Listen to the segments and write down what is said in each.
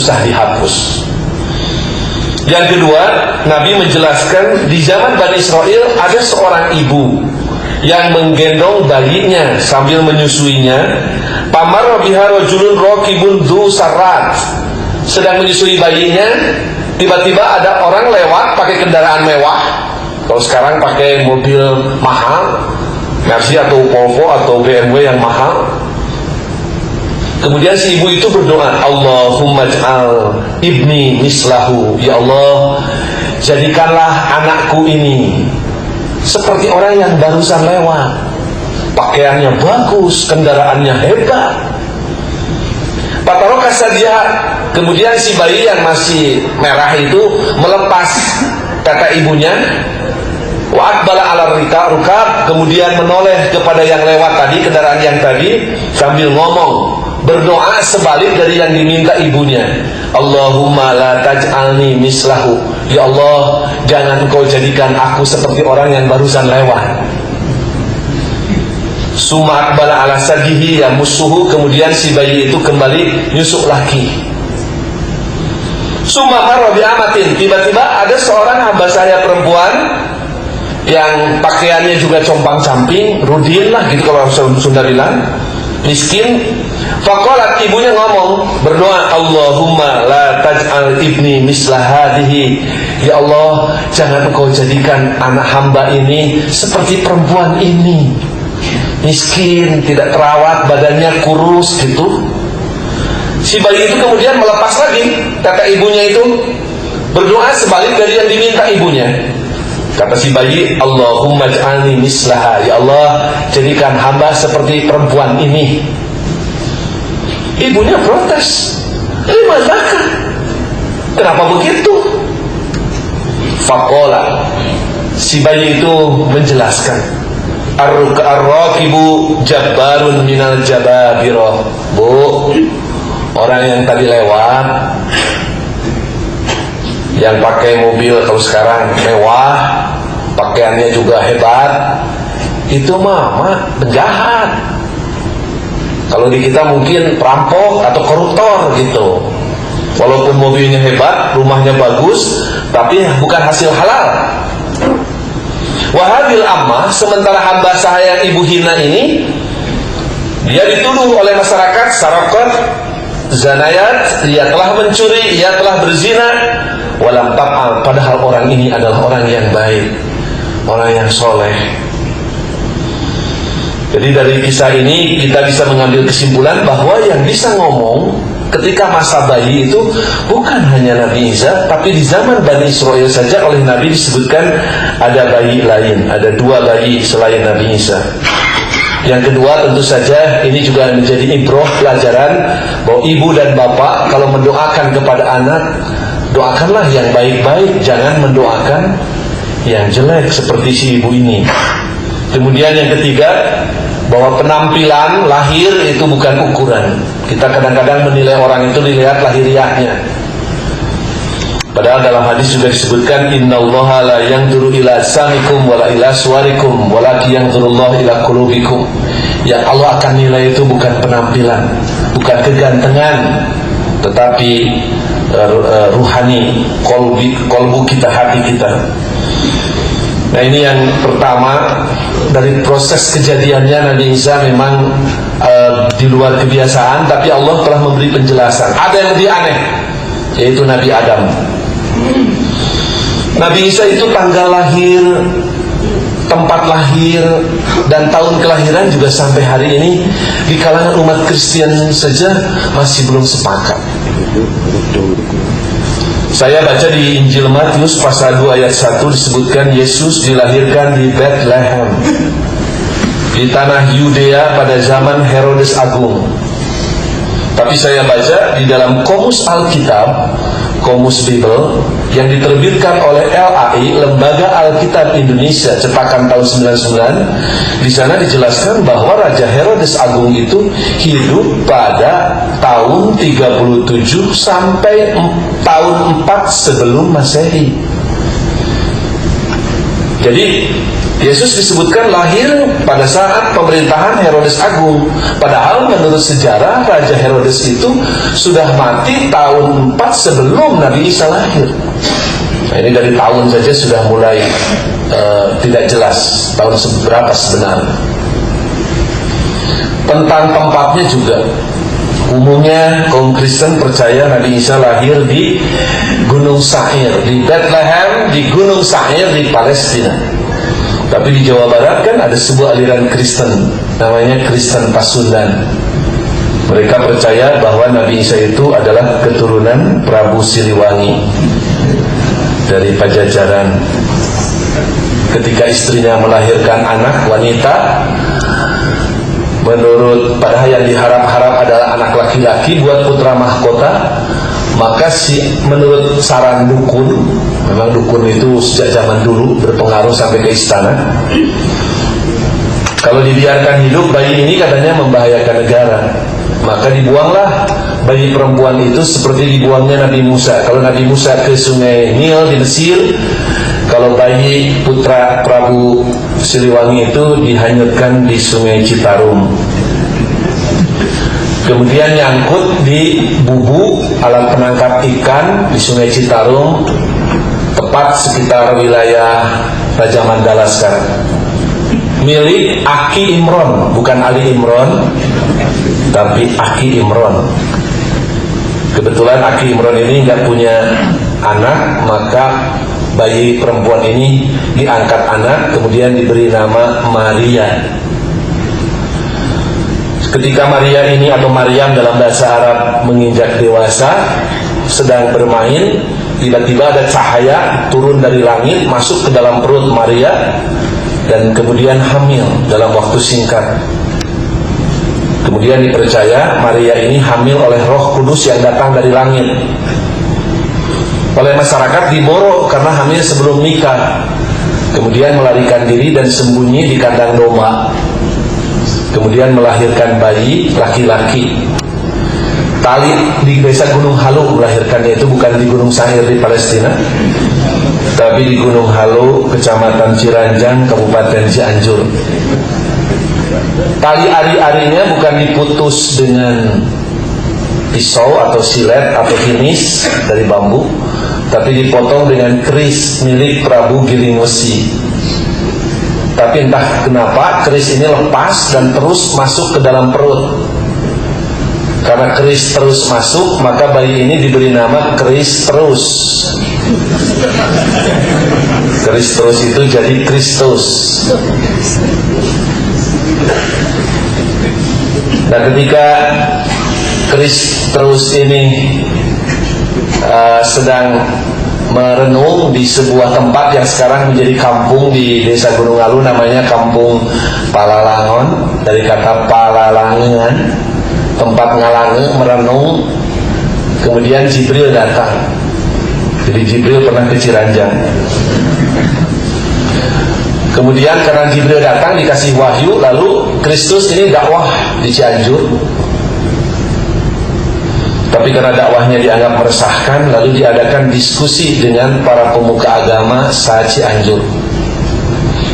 susah dihapus. Yang kedua, Nabi menjelaskan di zaman Bani Israel ada seorang ibu yang menggendong bayinya sambil menyusuinya. Pamar biha rajulun raqibun dzu sarrat. Sedang menyusui bayinya, tiba-tiba ada orang lewat pakai kendaraan mewah. Kalau sekarang pakai mobil mahal, Mercy atau Volvo atau BMW yang mahal. Kemudian si ibu itu berdoa, Allahumma ja'al ibni mislahu. Ya Allah, jadikanlah anakku ini seperti orang yang barusan lewat. Pakaiannya bagus, kendaraannya hebat. Pataroka saja. Kemudian si bayi yang masih merah itu melepas kata ibunya, wa aqbala ala rukab, kemudian menoleh kepada yang lewat tadi, kendaraan yang tadi, sambil ngomong, berdoa sebalik dari yang diminta ibunya. Allahumma la taj'alni mislahu. Ya Allah, jangan kau jadikan aku seperti orang yang barusan lewat. Summa aqbala ala sadihi ya musuhu, kemudian si bayi itu kembali nyusuk lagi. Summa marra bi amatin, tiba-tiba ada seorang hamba saya perempuan yang pakaiannya juga compang-camping, rudin lah gitu kalau Sunda bilang, miskin. Faqalat, ibunya ngomong, berdoa, Allahumma la taj'al ibni mislah hadihi. Ya Allah, jangan kau jadikan anak hamba ini seperti perempuan ini, miskin, tidak terawat, badannya kurus gitu. Si bayi itu kemudian melepas lagi kata ibunya itu, berdoa sebalik dari yang diminta ibunya. Kata si bayi, Allahumma ja'alni mislaha. Ya Allah, jadikan hamba seperti perempuan ini. Ibunya protes, lima zakat, kenapa begitu? Faqala, si bayi itu menjelaskan, ar-raqibu jabbarun minal jababirah. Bu, orang yang tadi lewat, yang pakai mobil kalau sekarang mewah, pakaiannya juga hebat, itu mama penjahat. Kalau di kita mungkin perampok atau koruptor gitu. Walaupun mobilnya hebat, rumahnya bagus, tapi bukan hasil halal. Wahadil ammah, sementara hamba saya yang ibu hina ini, dia dituduh oleh masyarakat sarakot, zanayat, ia telah mencuri, ia telah berzina. Walam tab'al, padahal orang ini adalah orang yang baik, orang yang soleh. Jadi dari kisah ini kita bisa mengambil kesimpulan bahwa yang bisa ngomong ketika masa bayi itu bukan hanya Nabi Isa, tapi di zaman Bani Israel saja oleh Nabi disebutkan ada bayi lain, ada dua bayi selain Nabi Isa. Yang kedua, tentu saja ini juga menjadi ibrah, pelajaran bahwa ibu dan bapak kalau mendoakan kepada anak, doakanlah yang baik-baik, jangan mendoakan yang jelek seperti si ibu ini. Kemudian yang ketiga, bahwa penampilan lahir itu bukan ukuran. Kita kadang-kadang menilai orang itu dilihat lahiriahnya. Padahal dalam hadis juga disebutkan, innallaha la yanzuru ila samikum wala ila suwarikum walakin yanzurullahu ila qulubikum. Yang Allah akan nilai itu bukan penampilan, bukan kegantengan, tetapi ruhani, kolbu kita, hati kita. Nah, ini yang pertama. Dari proses kejadiannya Nabi Isa memang di luar kebiasaan, tapi Allah telah memberi penjelasan. Ada yang lebih aneh, yaitu Nabi Adam. Nabi Isa itu tanggal lahir, tempat lahir, dan tahun kelahiran juga sampai hari ini di kalangan umat Kristen saja masih belum sepakat. Saya baca di Injil Matius pasal 2 ayat 1 disebutkan Yesus dilahirkan di Bethlehem, di tanah Yudea pada zaman Herodes Agung. Tapi saya baca di dalam Komus Alkitab, Komus Bible yang diterbitkan oleh LAI, Lembaga Alkitab Indonesia, cetakan tahun 99, di sana dijelaskan bahwa Raja Herodes Agung itu hidup pada tahun 37 sampai tahun 4 sebelum Masehi. Jadi Yesus disebutkan lahir pada saat pemerintahan Herodes Agung. Padahal menurut sejarah Raja Herodes itu sudah mati tahun 4 sebelum Nabi Isa lahir. Nah, ini dari tahun saja sudah mulai tidak jelas tahun seberapa sebenarnya. Tentang tempatnya juga, umumnya kaum Kristen percaya Nabi Isa lahir di Gunung Sair, di Bethlehem, di Gunung Sair di Palestina. Tapi di Jawa Barat kan ada sebuah aliran Kristen, namanya Kristen Pasundan. Mereka percaya bahwa Nabi Isa itu adalah keturunan Prabu Siliwangi dari Pajajaran. Ketika istrinya melahirkan anak wanita, menurut padahal yang diharap-harap adalah anak laki-laki buat putra mahkota, maka menurut saran dukun, memang dukun itu sejak zaman dulu berpengaruh sampai ke istana, kalau dibiarkan hidup bayi ini katanya membahayakan negara, maka dibuanglah bayi perempuan itu seperti dibuangnya Nabi Musa. Kalau Nabi Musa ke sungai Nil di Mesir, kalau bayi putra Prabu Siliwangi itu dihanyutkan di sungai Citarum. Kemudian nyangkut di bubu alat penangkap ikan di sungai Citarum, tepat sekitar wilayah Raja Mandala sekarang, milik Aki Imron, bukan Ali Imron, tapi Aki Imron. Kebetulan Aki Imron ini nggak punya anak, maka bayi perempuan ini diangkat anak, kemudian diberi nama Maria. Ketika Maria ini atau Maryam dalam bahasa Arab menginjak dewasa, sedang bermain, tiba-tiba ada cahaya turun dari langit masuk ke dalam perut Maria dan kemudian hamil dalam waktu singkat. Kemudian dipercaya Maria ini hamil oleh Roh Kudus yang datang dari langit. Oleh masyarakat diborok karena hamil sebelum nikah. Kemudian melarikan diri dan sembunyi di kandang domba. Kemudian melahirkan bayi laki-laki. Tali di desa Gunung Halu melahirkannya, itu bukan di Gunung Sair di Palestina, tapi di Gunung Halu, Kecamatan Ciranjang, Kabupaten Cianjur. Tali ari-arinya bukan diputus dengan pisau atau silet atau kinis dari bambu, tapi dipotong dengan keris milik Prabu Giring Wesi. Tapi entah kenapa keris ini lepas dan terus masuk ke dalam perut. Karena keris terus masuk, maka bayi ini diberi nama Keris Terus. Keris Terus itu jadi Kristus. Nah, ketika Keris Terus ini sedang merenung di sebuah tempat yang sekarang menjadi kampung di desa Gunung Halu, namanya Kampung Palalangon, dari kata palalangan, tempat ngalange, merenung. Kemudian Jibril datang. Jadi Jibril pernah ke Ciranjang. Kemudian karena Jibril datang dikasih wahyu, lalu Kristus ini dakwah di Cianjur. Tapi karena dakwahnya dianggap meresahkan, lalu diadakan diskusi dengan para pemuka agama se-Cianjur.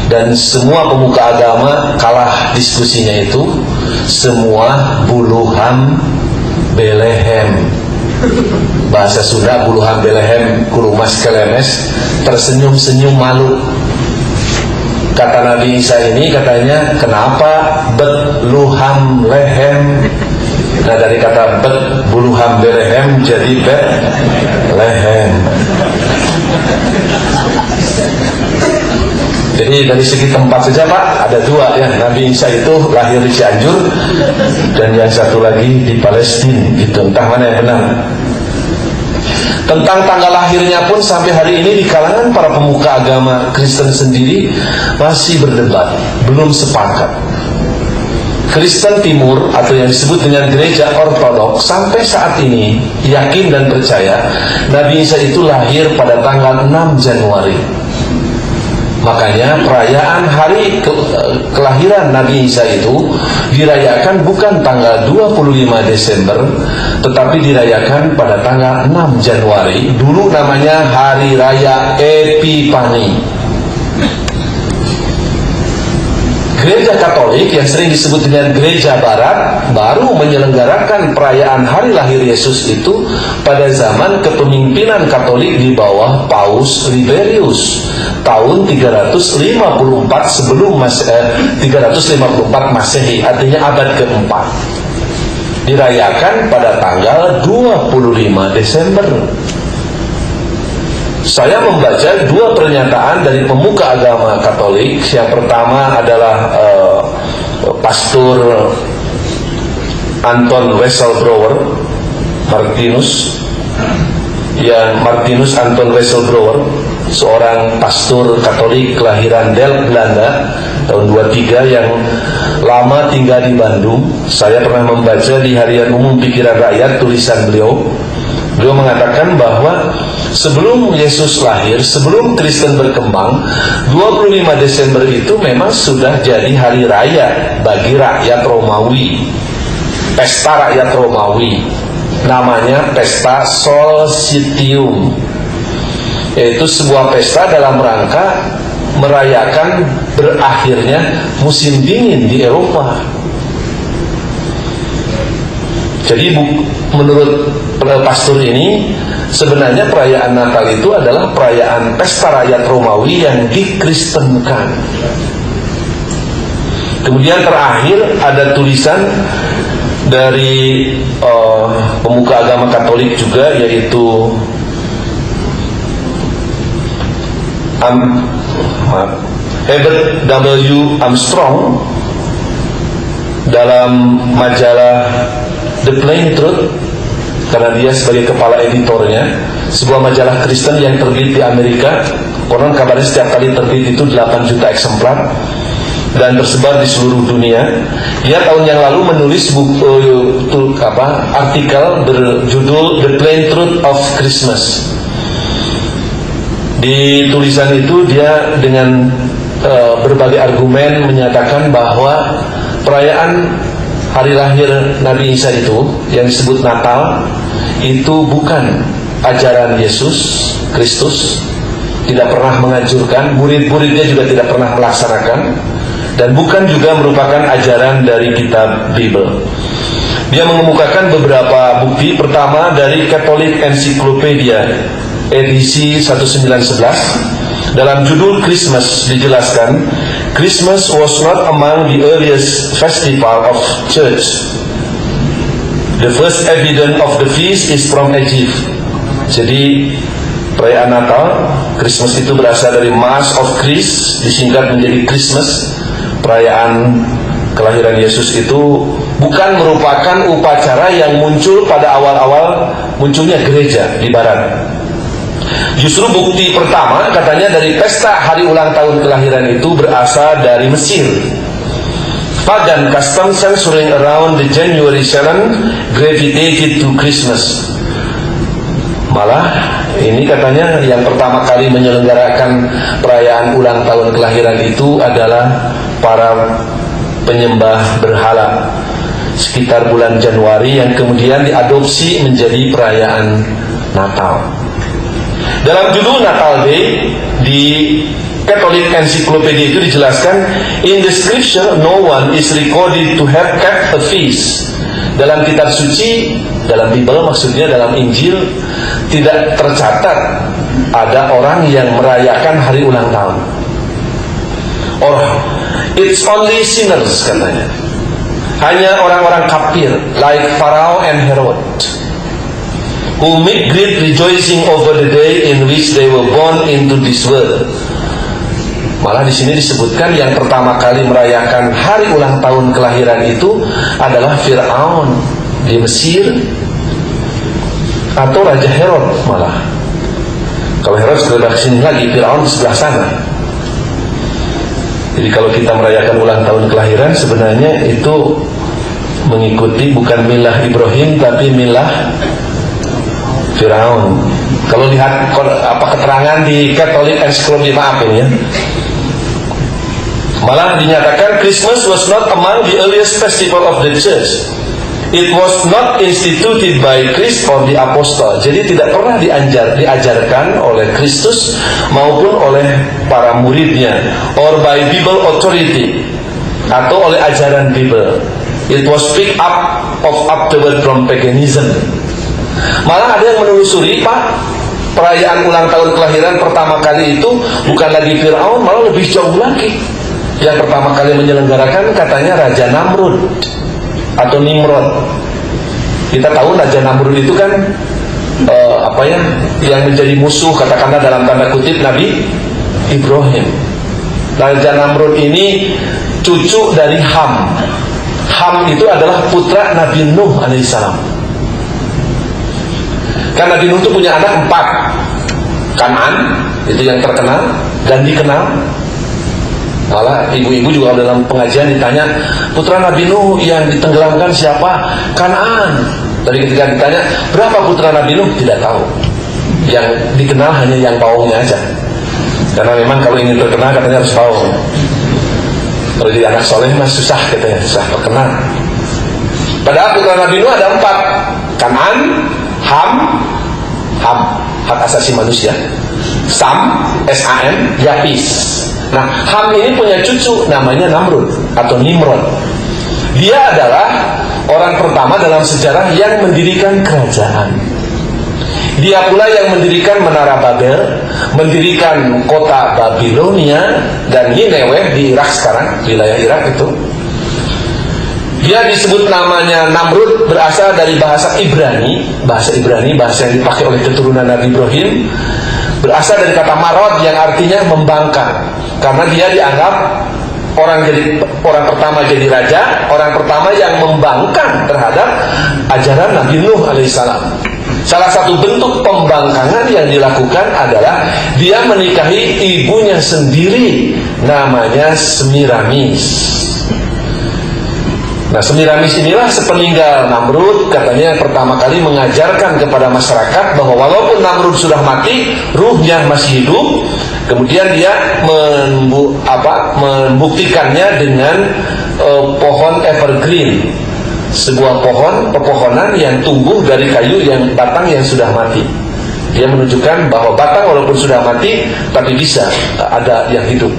Dan semua pemuka agama kalah diskusinya itu. Semua buluham belehem. Bahasa Sunda buluham belehem, kulumas kelemes, tersenyum-senyum malu. Kata Nabi Isa ini katanya, kenapa betluham lehem? Nah, dari kata bet buluham belehem jadi bet lehem. Jadi dari segi tempat saja Pak, ada dua ya. Nabi Isa itu lahir di Cianjur dan yang satu lagi di Palestina gitu. Entah mana yang benar. Tentang tanggal lahirnya pun sampai hari ini di kalangan para pemuka agama Kristen sendiri masih berdebat, belum sepakat. Kristen Timur atau yang disebut dengan gereja ortodoks sampai saat ini yakin dan percaya Nabi Isa itu lahir pada tanggal 6 Januari. Makanya perayaan hari kelahiran Nabi Isa itu dirayakan bukan tanggal 25 Desember, tetapi dirayakan pada tanggal 6 Januari. Dulu namanya Hari Raya Epifani. Gereja Katolik yang sering disebut dengan Gereja Barat baru menyelenggarakan perayaan hari lahir Yesus itu pada zaman kepemimpinan Katolik di bawah Paus Liberius tahun 354 Masehi, artinya abad keempat. Dirayakan pada tanggal 25 Desember. Saya membaca dua pernyataan dari pemuka agama Katolik. Yang pertama adalah Pastor Anton Wesselbrower Martinus Anton Wesselbrower, seorang pastor Katolik kelahiran Delft, Belanda, tahun 23, yang lama tinggal di Bandung. Saya pernah membaca di Harian Umum Pikiran Rakyat tulisan beliau. Beliau mengatakan bahwa sebelum Yesus lahir, sebelum Kristen berkembang, 25 Desember itu memang sudah jadi hari raya bagi rakyat Romawi, pesta rakyat Romawi. Namanya pesta Solstitium, yaitu sebuah pesta dalam rangka merayakan berakhirnya musim dingin di Eropa. Jadi menurut pastor ini, sebenarnya perayaan Natal itu adalah perayaan pesta rakyat Romawi yang dikristenkan. Kemudian terakhir ada tulisan dari pemuka agama Katolik juga, yaitu Herbert W. Armstrong dalam majalah The Plain Truth, karena dia sebagai kepala editornya, sebuah majalah Kristen yang terbit di Amerika. Konon kabarnya setiap kali terbit itu 8 juta eksemplar dan tersebar di seluruh dunia. Dia tahun yang lalu menulis artikel berjudul The Plain Truth of Christmas. Di tulisan itu dia dengan berbagai argumen menyatakan bahwa perayaan hari lahir Nabi Isa itu yang disebut Natal itu bukan ajaran Yesus Kristus, tidak pernah menganjurkan, murid-muridnya juga tidak pernah melaksanakan, dan bukan juga merupakan ajaran dari kitab Bible. Dia mengemukakan beberapa bukti. Pertama dari Catholic Encyclopedia edisi 1911. Dalam judul Christmas dijelaskan, Christmas was not among the earliest festival of church. The first evidence of the feast is from Egypt. Jadi perayaan Natal, Christmas itu berasal dari Mass of Christ, disingkat menjadi Christmas. Perayaan kelahiran Yesus itu bukan merupakan upacara yang muncul pada awal-awal munculnya gereja di barat. Justru bukti pertama katanya dari pesta hari ulang tahun kelahiran itu berasal dari Mesir. Pagan custom centering around the January 7 gravitated to Christmas. Malah ini katanya yang pertama kali menyelenggarakan perayaan ulang tahun kelahiran itu adalah para penyembah berhala sekitar bulan Januari, yang kemudian diadopsi menjadi perayaan Natal. Dalam judul Natal Day di Catholic Encyclopedia itu dijelaskan, in the scripture no one is recorded to have kept a feast. Dalam kitab suci, dalam Bible maksudnya, dalam Injil, tidak tercatat ada orang yang merayakan hari ulang tahun. It's only sinners katanya. Hanya orang-orang kafir like Pharaoh and Herod who make great rejoicing over the day in which they were born into this world. Malah di sini disebutkan yang pertama kali merayakan hari ulang tahun kelahiran itu adalah Firaun di Mesir, atau Raja Herod. Malah kalau Herod sebelah sini lagi, Firaun di sebelah sana. Jadi kalau kita merayakan ulang tahun kelahiran, sebenarnya itu mengikuti bukan milah Ibrahim tapi milah Firaun. Kalau lihat keterangan di Catholic Encyclopedia, maaf ini ya, malah dinyatakan Christmas was not among the earliest festival of the church. It was not instituted by Christ or the apostle. Jadi tidak pernah diajarkan oleh Kristus maupun oleh para muridnya, or by Bible authority. atau oleh ajaran Bible. It was picked up afterward from paganism. Malah ada yang menelusuri, Pak, perayaan ulang tahun kelahiran pertama kali itu bukan lagi Fir'aun, malah lebih jauh lagi. Yang pertama kali menyelenggarakan katanya Raja Namrud atau Nimrod. Kita tahu Raja Namrud itu kan yang menjadi musuh, katakanlah dalam tanda kutip, Nabi Ibrahim. Raja Namrud ini cucu dari Ham. Ham itu adalah putra Nabi Nuh alaihissalam. Karena Nabi Nuh itu punya anak 4. Kan'an itu yang terkenal dan dikenal. Malah ibu-ibu juga dalam pengajian ditanya, putra Nabi Nuh yang ditenggelamkan siapa? Kan'an. Tadi ketika ditanya berapa putra Nabi Nuh, tidak tahu. Yang dikenal hanya yang paungnya aja. Karena memang kalau ingin terkenal katanya harus paung. Kalau jadi anak soleh mas susah katanya, susah terkenal. Padahal putra Nabi Nuh ada 4. Kan'an, Ham, hak asasi manusia. Sam, S-A-M, Yapis. Nah, Ham ini punya cucu namanya Namrud atau Nimrod. Dia adalah orang pertama dalam sejarah yang mendirikan kerajaan. Dia pula yang mendirikan Menara Babel, mendirikan kota Babilonia dan Nineveh di Irak sekarang, wilayah Irak itu. Dia disebut namanya Namrud berasal dari bahasa Ibrani, bahasa yang dipakai oleh keturunan Nabi Ibrahim. Berasal dari kata marod yang artinya membangkang. Karena dia dianggap orang pertama jadi raja, orang pertama yang membangkang terhadap ajaran Nabi Nuh alaihissalam. Salah satu bentuk pembangkangan yang dilakukan adalah dia menikahi ibunya sendiri, namanya Semiramis. Nah, Semiramis inilah sepeninggal Namrud katanya yang pertama kali mengajarkan kepada masyarakat bahwa walaupun Namrud sudah mati, ruhnya masih hidup. Kemudian dia membuktikannya dengan pohon evergreen, sebuah pepohonan yang tumbuh dari kayu yang batang yang sudah mati. Dia menunjukkan bahwa batang walaupun sudah mati, tapi bisa ada yang hidup.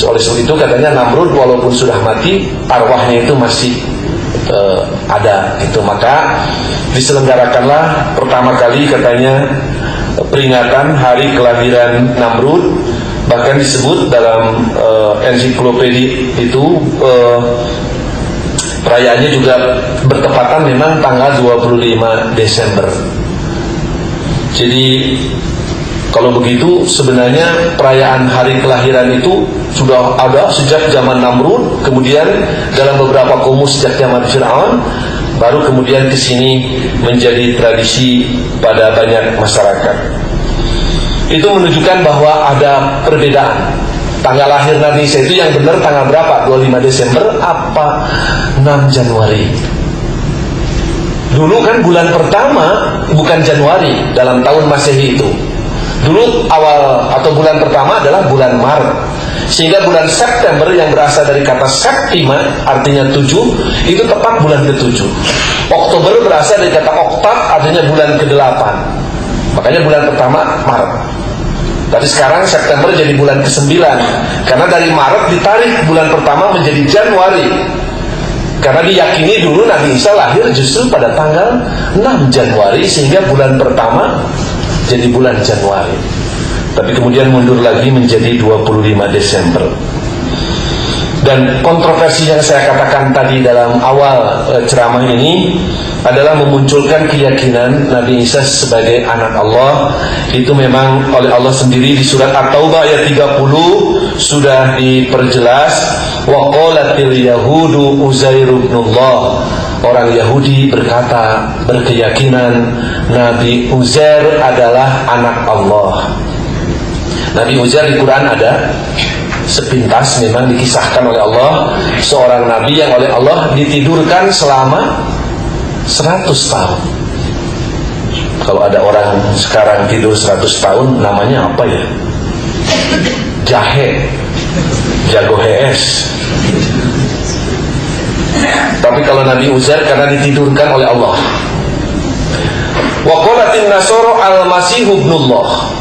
Oleh sebab itu katanya Namrud walaupun sudah mati, arwahnya itu masih ada. Itu maka diselenggarakanlah pertama kali katanya peringatan hari kelahiran Namrud. Bahkan disebut dalam ensiklopedi itu perayaannya juga bertepatan memang tanggal 25 Desember. Jadi kalau begitu sebenarnya perayaan hari kelahiran itu sudah ada sejak zaman Namrud, kemudian dalam beberapa kaum sejak zaman Fir'aun, baru kemudian kesini menjadi tradisi pada banyak masyarakat. Itu menunjukkan bahwa ada perbedaan. Tanggal lahir Nabi Isa itu yang benar tanggal berapa? 25 Desember apa 6 Januari? Dulu kan bulan pertama bukan Januari dalam tahun Masehi itu. Dulu awal atau bulan pertama adalah bulan Maret. Sehingga bulan September yang berasal dari kata Septima artinya 7, itu tepat bulan ke-7. Oktober berasal dari kata Oktav artinya bulan ke-8. Makanya bulan pertama Maret. Tapi sekarang September jadi bulan ke-9. Karena dari Maret ditarik bulan pertama menjadi Januari. Karena diyakini dulu Nabi Isa lahir justru pada tanggal 6 Januari, sehingga bulan pertama jadi bulan Januari. Tapi kemudian mundur lagi menjadi 25 Desember. Dan kontroversi yang saya katakan tadi dalam awal ceramah ini adalah memunculkan keyakinan Nabi Isa sebagai anak Allah. Itu memang oleh Allah sendiri di surat At-Taubah ayat 30 sudah diperjelas. Wa qalatil yahudu Uzair ibnullah. Orang Yahudi berkata, berkeyakinan Nabi Uzair adalah anak Allah. Nabi Uzair di Quran ada sepintas, memang dikisahkan oleh Allah, seorang nabi yang oleh Allah ditidurkan selama 100 tahun. Kalau ada orang sekarang tidur 100 tahun, namanya apa ya? Jahe, jago HS. Tapi kalau Nabi Uzair karena ditidurkan oleh Allah. Wa qalatin nasara al-masih ibnullah.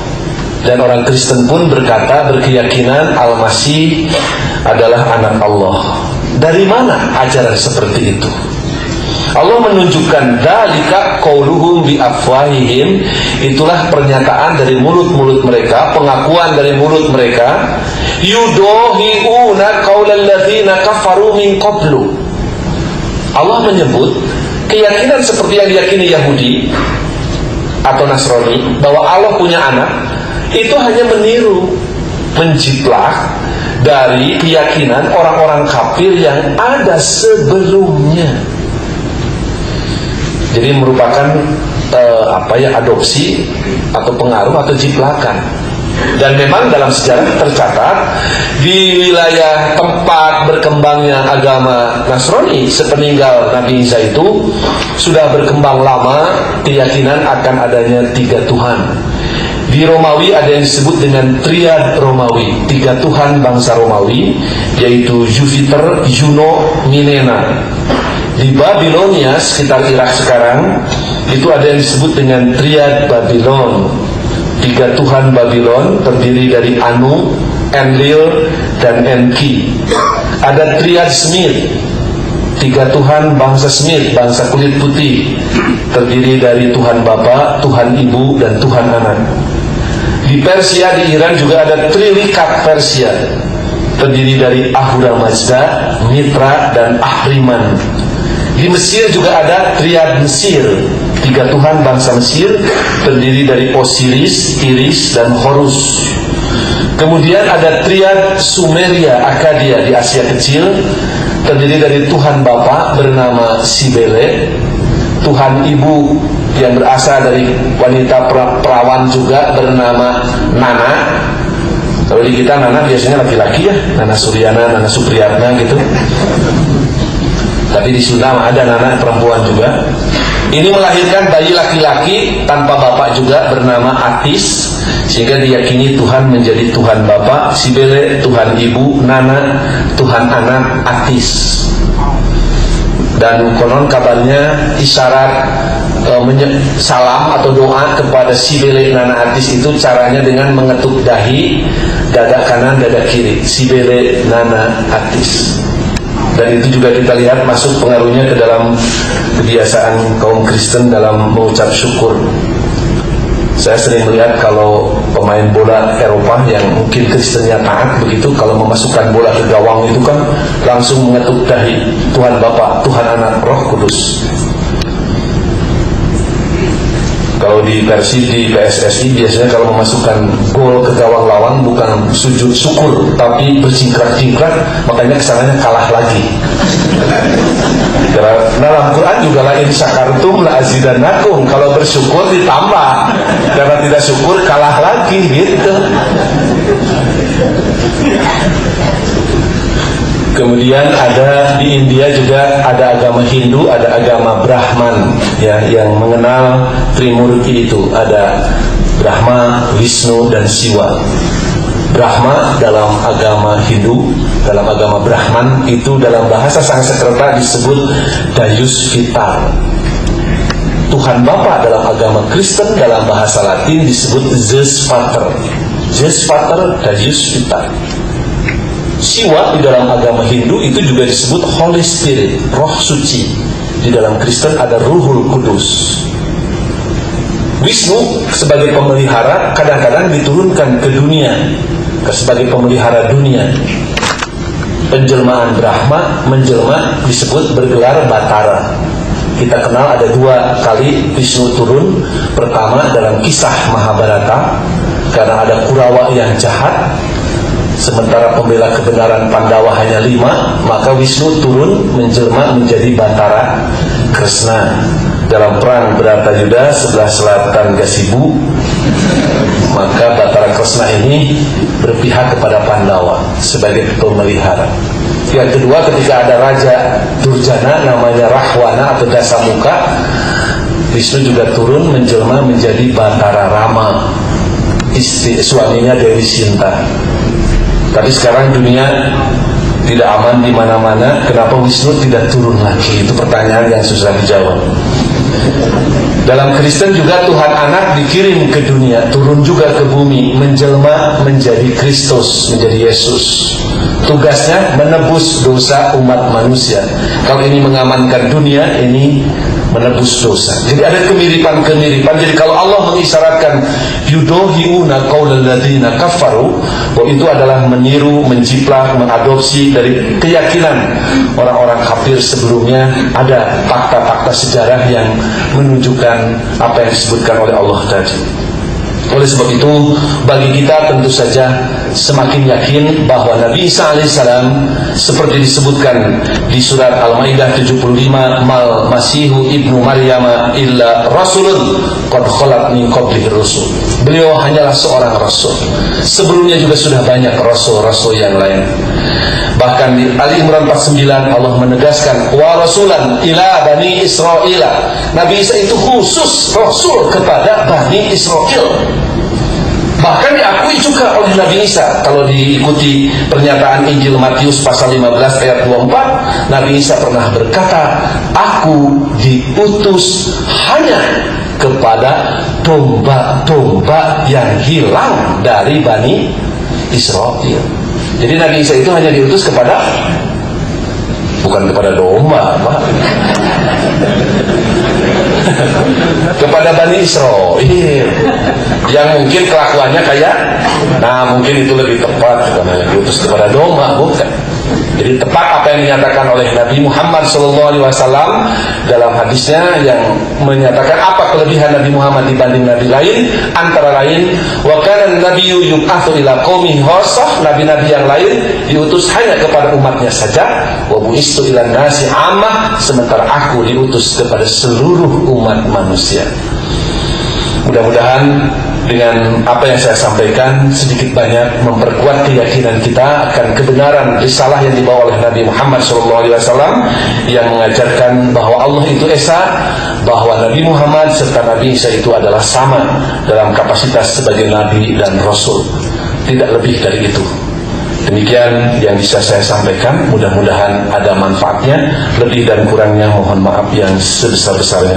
Dan orang Kristen pun berkata, berkeyakinan Al-Masih adalah anak Allah. Dari mana ajaran seperti itu? Allah menunjukkan dalika qauluhum bi afwahihim, itulah pernyataan dari mulut-mulut mereka, pengakuan dari mulut mereka, yudohiuna qaulal ladzina kafaru min qablu. Allah menyebut keyakinan seperti yang diyakini Yahudi atau Nasrani bahwa Allah punya anak, itu hanya meniru, menjiplak dari keyakinan orang-orang kafir yang ada sebelumnya. Jadi merupakan adopsi atau pengaruh atau jiplakan. Dan memang dalam sejarah tercatat di wilayah tempat berkembangnya agama Nasrani sepeninggal Nabi Isa itu sudah berkembang lama keyakinan akan adanya 3 Tuhan. Di Romawi ada yang disebut dengan triad Romawi, 3 Tuhan bangsa Romawi, yaitu Jupiter, Juno, Minena. Di Babilonia sekitar Irak sekarang itu ada yang disebut dengan triad Babylon, 3 Tuhan Babylon terdiri dari Anu, Enlil, dan Enki. Ada triad Smith, 3 Tuhan bangsa Smith, bangsa kulit putih, terdiri dari Tuhan Bapa, Tuhan Ibu, dan Tuhan Anak. Di Persia, di Iran juga ada Trilikat Persia, terdiri dari Ahura Mazda, Mitra, dan Ahriman. Di Mesir juga ada triad Mesir, 3 Tuhan bangsa Mesir, terdiri dari Osiris, Iris, dan Horus. Kemudian ada triad Sumeria, Akadia di Asia Kecil, terdiri dari Tuhan Bapa bernama Sibele, Tuhan Ibu yang berasal dari wanita perawan juga bernama Nana. Kalau di kita Nana biasanya laki-laki ya, Nana Suryana, Nana Supriyatna gitu. Tapi di Sunda ada Nana perempuan juga. Ini melahirkan bayi laki-laki tanpa bapak juga bernama Atis, sehingga diyakini Tuhan menjadi Tuhan Bapa, Sibele Tuhan Ibu, Nana Tuhan Anak, Atis. Dan konon kabarnya isyarat salam atau doa kepada Sibele Nana Atis itu caranya dengan mengetuk dahi, dada kanan, dada kiri, Sibele Nana Atis. Dan itu juga kita lihat masuk pengaruhnya ke dalam kebiasaan kaum Kristen dalam mengucap syukur. Saya sering melihat kalau pemain bola Eropa yang mungkin Kristennya taat begitu, kalau memasukkan bola ke gawang itu kan langsung mengetuk dahi, Tuhan Bapa, Tuhan Anak, Roh Kudus. Kalau di Persib, di PSSI biasanya kalau memasukkan gol ke gawang lawan bukan sujud syukur tapi bersingkrak-singkrak, makanya kesananya kalah lagi. Dalam Quran juga lain syakartum la azidannakum, kalau bersyukur ditambah, karena tidak syukur kalah lagi gitu. Kemudian ada di India juga ada agama Hindu, ada agama Brahman ya, yang mengenal Trimurti itu. Ada Brahma, Wisnu, dan Siwa. Brahma dalam agama Hindu, dalam agama Brahman itu dalam bahasa Sanskerta disebut Dayus Vitar. Tuhan Bapa dalam agama Kristen dalam bahasa Latin disebut Zeus Pater. Zeus Pater, Dayus Vitar. Siwa di dalam agama Hindu itu juga disebut Holy Spirit, Roh Suci. Di dalam Kristen ada Ruhul Kudus. Wisnu sebagai pemelihara kadang-kadang diturunkan ke dunia sebagai pemelihara dunia. Penjelmaan Brahma menjelma disebut bergelar Batara. Kita kenal ada 2 kali Wisnu turun. Pertama dalam kisah Mahabharata, karena ada Kurawa yang jahat, sementara pembela kebenaran Pandawa hanya 5, maka Wisnu turun menjelma menjadi Batara Kresna. Dalam perang Bharatayuddha sebelah selatan Gasibu, maka Batara Kresna ini berpihak kepada Pandawa sebagai pemelihara. Yang kedua, ketika ada Raja Durjana namanya Rahwana atau Dasamuka, Wisnu juga turun menjelma menjadi Batara Rama, istri suaminya Dewi Sinta. Tapi sekarang dunia tidak aman di mana-mana. Kenapa Wisnu tidak turun lagi? Itu pertanyaan yang susah dijawab. Dalam Kristen juga Tuhan Anak dikirim ke dunia, turun juga ke bumi, menjelma menjadi Kristus, menjadi Yesus. Tugasnya menebus dosa umat manusia. Kalau ini mengamankan dunia, ini menebus dosa. Jadi ada kemiripan-kemiripan. Jadi kalau Allah mengisyaratkan yudohiuna qaulal ladzina kafaru, bahwa itu adalah meniru, menjiplak, mengadopsi dari keyakinan orang-orang kafir sebelumnya, ada fakta-fakta sejarah yang menunjukkan apa yang disebutkan oleh Allah tadi. Oleh sebab itu, bagi kita tentu saja semakin yakin bahwa Nabi Isa alaihissalam seperti disebutkan di surat Al-Maidah 75, mal masihu ibnu Maryam illa rasulun qad khalat min qablihi rusul. Beliau hanyalah seorang rasul. Sebelumnya juga sudah banyak rasul-rasul yang lain. Bahkan di Ali Imran 49 Allah menegaskan wa rasulan ila bani Israil. Nabi Isa itu khusus rasul kepada Bani Israel. Bahkan diakui juga oleh Nabi Isa. Kalau diikuti pernyataan Injil Matius pasal 15 ayat 24, Nabi Isa pernah berkata, aku diutus hanya kepada domba-domba yang hilang dari Bani Israel. Jadi Nabi Isa itu hanya diutus kepada, bukan kepada domba, Pak, kepada Bani Israel yang mungkin kelakuannya kayak, nah mungkin itu lebih tepat karena diutus kepada domba, bukan. Jadi tepat apa yang dinyatakan oleh Nabi Muhammad SAW dalam hadisnya yang menyatakan apa kelebihan Nabi Muhammad dibanding Nabi lain, antara lain wa kana nabiyyu yub'atsu ila qaumihi khassah, nabi-nabi yang lain diutus hanya kepada umatnya saja, wa bu'istu ilan nasi ammah, sementara aku diutus kepada seluruh umat manusia. Mudah-mudahan dengan apa yang saya sampaikan sedikit banyak memperkuat keyakinan kita akan kebenaran risalah yang dibawa oleh Nabi Muhammad SAW yang mengajarkan bahwa Allah itu Esa, bahwa Nabi Muhammad serta Nabi Isa itu adalah sama dalam kapasitas sebagai Nabi dan Rasul, tidak lebih dari itu. Demikian yang bisa saya sampaikan, mudah-mudahan ada manfaatnya. Lebih dan kurangnya mohon maaf yang sebesar-besarnya.